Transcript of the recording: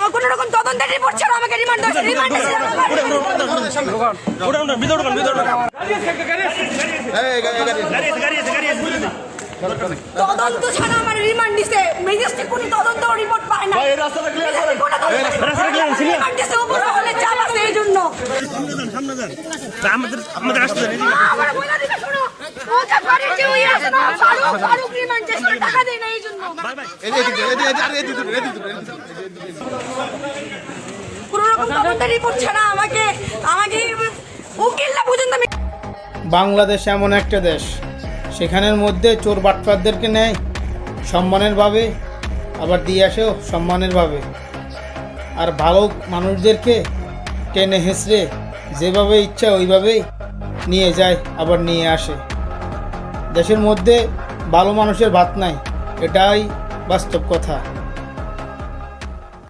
আমার কোনো রকম তদন্তের রিপোর্ট ছাড়া আমাকে রিমান্ড তদন্ত ছাড়া আমার রিমান্ড দিছে ম্যাজিস্ট্রেট কোনো তদন্ত রিপোর্ট পায় না রিমান্ড দিছে উপরে হলে চাপ আছে এই জন্য আমাদের আসতে আমার বলা দিকে শুনো ওটা করে যে ওই আছে না ফারুক রিমান্ড দিছে টাকা দেয় না এই জন্য কোনো রকম তদন্ত রিপোর্ট ছাড়া আমাকে উকিলরা পর্যন্ত বাংলাদেশ এমন একটা দেশ, সেখানের মধ্যে চোর বাটপারদেরকে নেয় সম্মানের ভাবে, আবার দিয়ে আসেও সম্মানের ভাবে, আর ভালো মানুষদেরকে টেনে হেঁচড়ে যেভাবে ইচ্ছা ওইভাবেই নিয়ে যায় আবার নিয়ে আসে। দেশের মধ্যে ভালো মানুষের ভাত নাই, এটাই বাস্তব কথা।